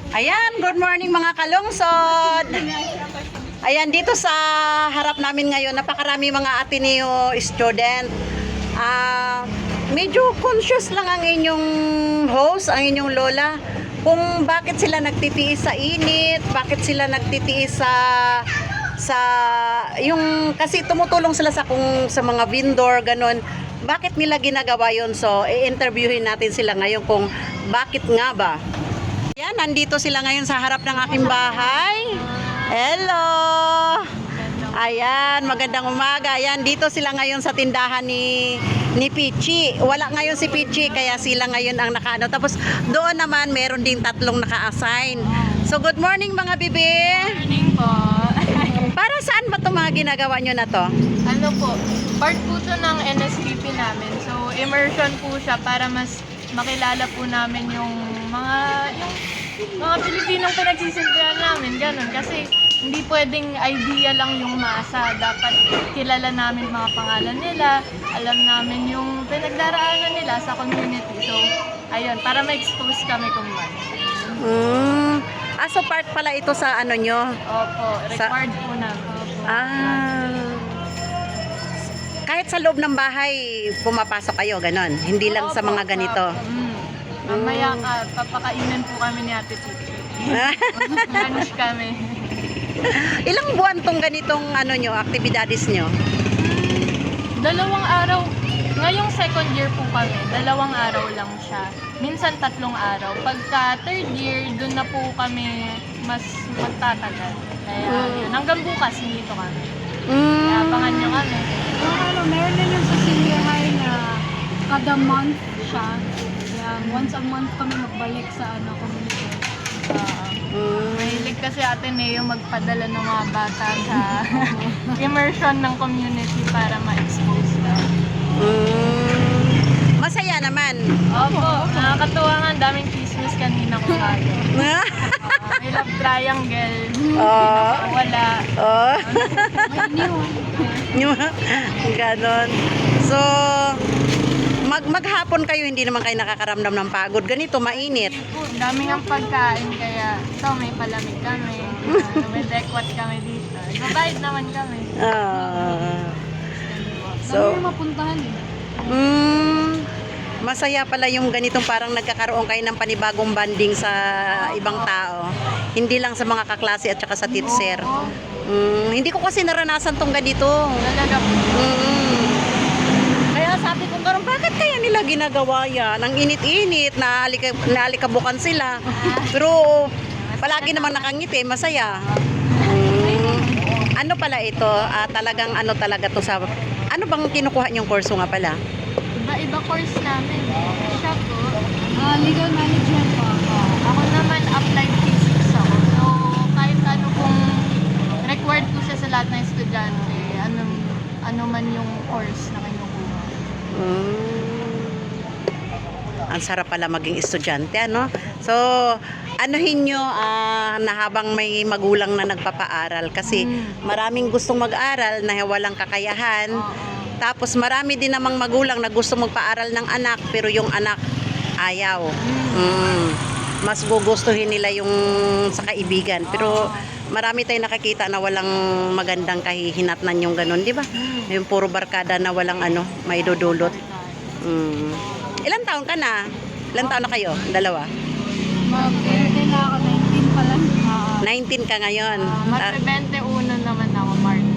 Ayan, good morning mga kalungsod. Ayan, dito sa harap namin ngayon, napakarami mga Ateneo student. Medyo conscious lang ang inyong host, ang inyong lola, kung bakit sila nagtitiis sa init, bakit sila nagtitiis sa yung kasi tumutulong sila sa mga vendor ganun. Bakit nila ginagawa yun? So, i-interviewin natin sila ngayon kung bakit nga ba. Yan, nandito sila ngayon sa harap ng aking bahay. Hello! Ayan, magandang umaga. Ayan, dito sila ngayon sa tindahan ni Pichi. Wala ngayon si Pichi, kaya sila ngayon ang nakaano. Tapos doon naman, meron ding tatlong naka-assign. So, good morning mga bibi. Good morning po. Para saan ba itong mga ginagawa nyo na to? Ano po, part po to ng NSPP namin. So, immersion po siya para mas makilala po namin yung mga Pilipinong pinagsisilbihan namin, ganun. Kasi hindi pwedeng idea lang yung masa. Dapat kilala namin mga pangalan nila, alam namin yung pinagdaraanan nila sa community. So, ayun, para ma-expose kami kung man. So part pala ito sa ano nyo? Opo, required po namin. Kahit sa loob ng bahay, pumapasok kayo, ganon. Hindi lang sa mga ganito. Mamaya papakainin po kami ni Ate Pichi. Lunch kami. Ilang buwan tong ganitong ano nyo, aktibidades nyo? 2 araw. Ngayong second year po kami, 2 araw lang siya. Minsan 3 araw. Pagka third year, dun na po kami mas magtatagal. Kaya yun, hanggang bukas dito kami. Kaya abangan nyo kami. Meron din yung sa senior high na kada month siya. Once a month kami magbalik sa community. Mahilig kasi Ateneo magpadala ng mga bata sa immersion ng community para ma-expose ka. Masaya naman. Opo, nakakatuwa nga, ang daming chismis kanina ko tayo. May love triangle, wala. Ganon. So, maghapon kayo, hindi naman kayo nakakaramdam ng pagod. Ganito, mainit. Daming ang pagkain, kaya ito may palamig kami. May dekwat kami dito. Mabait naman kami. So, Dami yung mapuntahan eh. masaya pala yung ganitong parang nagkakaroon kayo ng panibagong banding sa ibang tao. Hindi lang sa mga kaklase at saka sa teacher. Hindi ko kasi naranasan tong ganito. Talaga po. Kaya sabi ko karon, bakit kaya nila ginagawa yan? Ang init-init, naalikabukan sila. Pero palagi naman nakangiti, masaya. Ano pala ito? Talagang ano talaga to sa... Ano bang kinukuha niyong kurso nga pala? Iba-iba course namin. Siya po. Legal management po. Ako naman applied physics ako. So, kahit ano kung required po siya sa lahat ng estudyante, ano man yung course na kinukuha. Ang sarap pala maging estudyante, ano? So, anuhin nyo na habang may magulang na nagpapaaral kasi maraming gustong mag-aral na walang kakayahan. Tapos marami din namang magulang na gusto magpaaral ng anak pero yung anak ayaw. Mas gugustuhin nila yung sa kaibigan. Pero marami tayong nakakita na walang magandang kahihinatnan yung ganun, di ba? Yung puro barkada na walang may dudulot. Ilang taon ka na? Ilang taon na kayo? Dalawa? Mag-20 na ako, 19 pa lang. 19 ka ngayon. Mag-21 naman ako, March.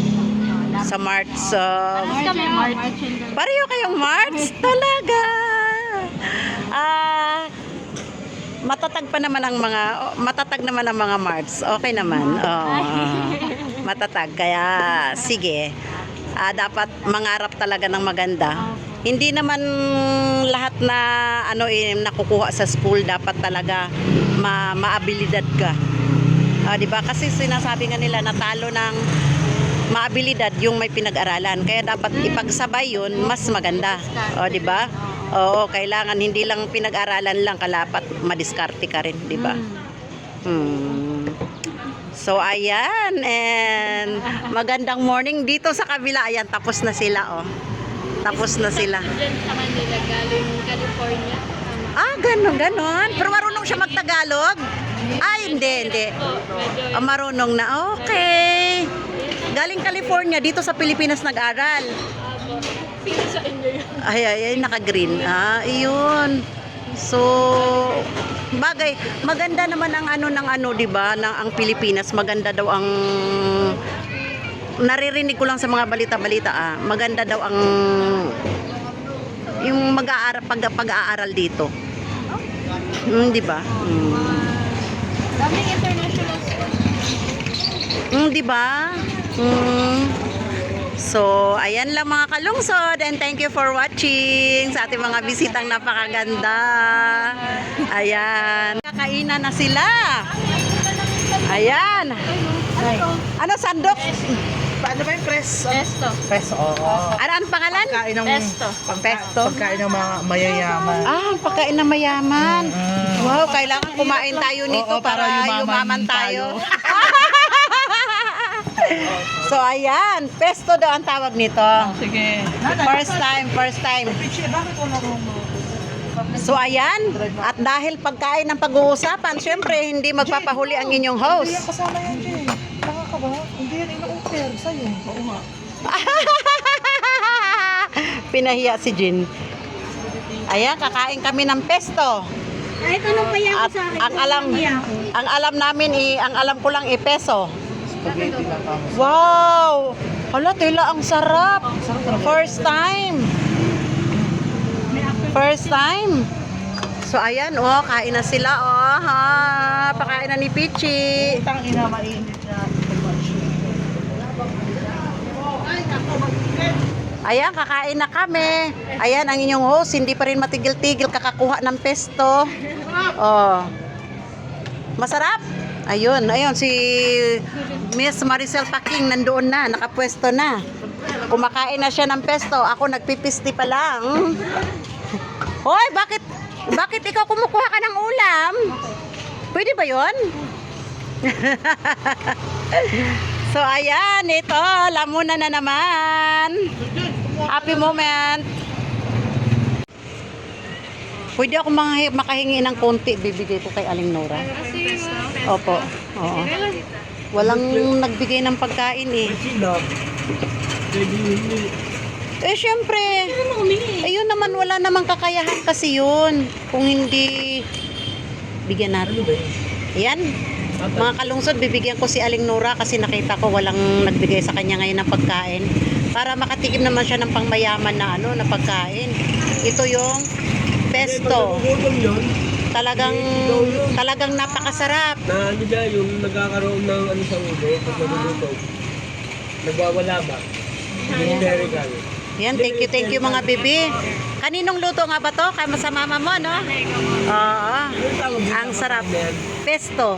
Sa March. March kami, March. Pareho kayong March? Talaga. Matatag naman ang mga March. Okay naman. Matatag. Kaya, sige. Dapat mangarap talaga ng maganda. Hindi naman lahat na nakukuha sa school dapat talaga maabilidad ka. 'Di ba? Kasi sinasabi nga nila natalo ng maabilidad yung may pinag-aralan. Kaya dapat ipagsabay 'yun, mas maganda. 'Di ba? Oo, kailangan hindi lang pinag-aralan lang kalapat madiskarte ka rin, 'di ba? So ayan, and magandang morning dito sa kabila. Ayan, tapos na sila Tapos na sila. Diyan sa kanila, galing California. Ganon. Pero marunong siya magtagalog? Ay, hindi. Medyo Marunong na. Okay. Galing California, dito sa Pilipinas nag-aral. sino sa inyo yun? Ay, naka-green. Iyon. So, bagay, maganda naman ang di ba, ang Pilipinas, maganda daw ang naririnig ko lang sa mga balita-balita, maganda daw ang yung pag-aaral dito. Di ba? Daming international schools. Di ba? So, ayan lang mga kalungsod, and thank you for watching sa ating mga bisitang napakaganda. Ayan. Kakainan na sila. Ayan. Ano, sandok? Paano ba yung press? Pesto. Press, oo. Ano pangalan? Pagkain ng, Pesto. Pesto? Pagkain ng mga mayayaman. Pagkain ng mayaman. Wow, kailangan kumain tayo nito Oo, para yumaman tayo. So, ayan. Pesto daw ang tawag nito. Sige. First time. Bakit wala mo? So, ayan. At dahil pagkain ng pag-uusapan, syempre, hindi magpapahuli ang inyong host. Hindi yan kasama yan, Jay. Baka ka ba? Hindi yan ina-offer sa'yo. Oo nga. Pinahiya si Jin. Ayan, kakain kami ng pesto. Kahit anong kaya At ang alam namin, ang alam ko lang peso. Spaghetti lang kamo. Wow! Hala, tila ang sarap. First time. So, ayan, kain na sila, pakain na ni Pichi. Utang ina, mainit na. Ayan, kakain na kami. Ayan, ang inyong host, hindi pa rin matigil-tigil kakakuha ng pesto. Masarap. Ayun, si Miss Maricel Paking nandoon na, nakapwesto na. Kumakain na siya ng pesto. Ako nagpipisti pa lang. Hoy, bakit ikaw kumukuha ka ng ulam? Pwede ba 'yon? So, ayan, ito, lamunan na naman. Happy moment. Pwede ako makahingi ng konti, bibigay ko kay Aling Nora. Kasi Opo, oo. Walang nagbigay ng pagkain eh. Syempre. Ayun naman, wala namang kakayahan kasi yun. Kung hindi, bigyan natin. Ayan. Mga kalungsod, bibigyan ko si Aling Nora kasi nakita ko walang nagbigay sa kanya ngayon ng pagkain. Para makatikim naman siya ng pangmayaman na na pagkain. Ito yung pesto. Talagang napakasarap. Na ano dyan, yung nagkakaroon ng ano sa ulo, pag naluluto, nagwawala ba? Yung American. Yan, thank you mga bibi. Kaninong luto nga ba to? Kaya sa mama mo, no? Oo. Ang sarap. Pesto.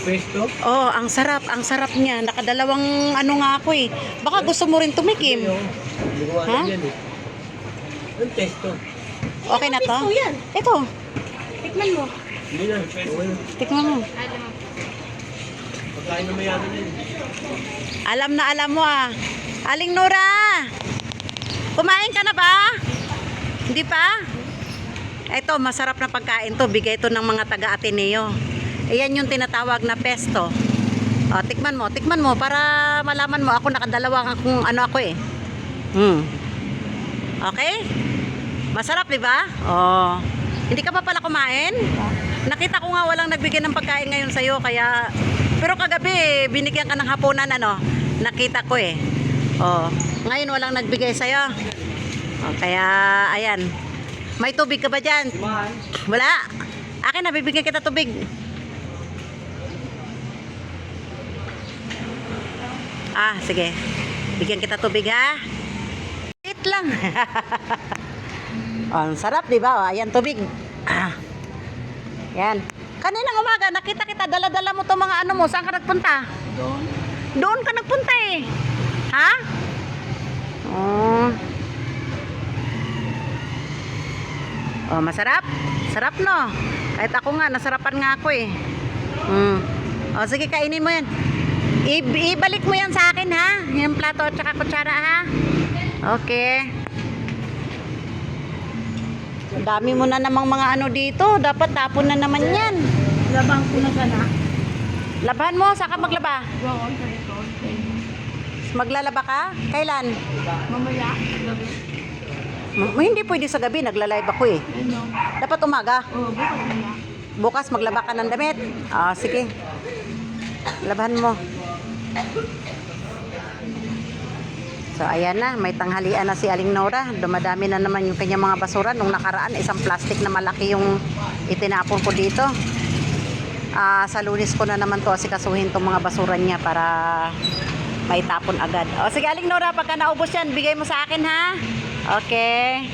Pesto? Oh, ang sarap niya. Nakadalawang nga ako eh. Baka gusto mo rin tumikim. Hindi ko Ha? alam yan eh. Ang pesto. Okay na to? Ito, Tikman mo. Hindi na. Okay na. tikman mo. Pagkain na mayaman yan. Alam mo Aling Nora! Kumain ka na ba? Hindi pa? Ito, masarap na pagkain to. Bigay ito ng mga taga-Ateneo. Ayan yung tinatawag na pesto. Tikman mo para malaman mo. Ako nakadalawa kung ako eh. Okay? Masarap, di ba? Hindi ka pa pala kumain? Nakita ko nga walang nagbigay ng pagkain ngayon sa'yo. Kaya, pero kagabi, binigyan ka ng hapunan, nakita ko eh. Ngayon walang nagbigay sa'yo. Kaya, ayan. May tubig ka ba dyan? Wala. Akin na, bibigyan kita tubig. Sige. Bigyan kita tubig, ha? Wait lang. Ang sarap, di ba? Ayan, tubig. Yan. Kaninang umaga, nakita kita, dala-dala mo to mga mo. Saan ka nagpunta? Doon ka nagpunta eh. Ha? Masarap? Sarap, no? Kahit ako nga, nasarapan nga ako eh. Sige, kainin mo yan. Ibalik mo yan sa akin, ha? Yung plato at saka kutsara, ha? Okay. Dami mo na namang mga dito. Dapat tapon na naman yan. Labang ko na sana. Labahan mo, saka maglaba. Doon sa likod. Maglalaba ka? Kailan? Mamaya, gabi. Hindi pwede sa gabi, nagla-live ako eh. Ano? Dapat umaga. Oo, bukas na. Bukas maglaba ka ng damit. Ah, sige. Labahan mo. So, ayan na. May tanghalian na si Aling Nora. Dumadami na naman yung kanyang mga basura. Nung nakaraan, isang plastic na malaki yung itinapon ko dito. Sa Lunes ko na naman to asikasuhin tong mga basura niya para maitapon agad. O, sige Aling Nora, pagka naubos yan, bigay mo sa akin ha. Okay.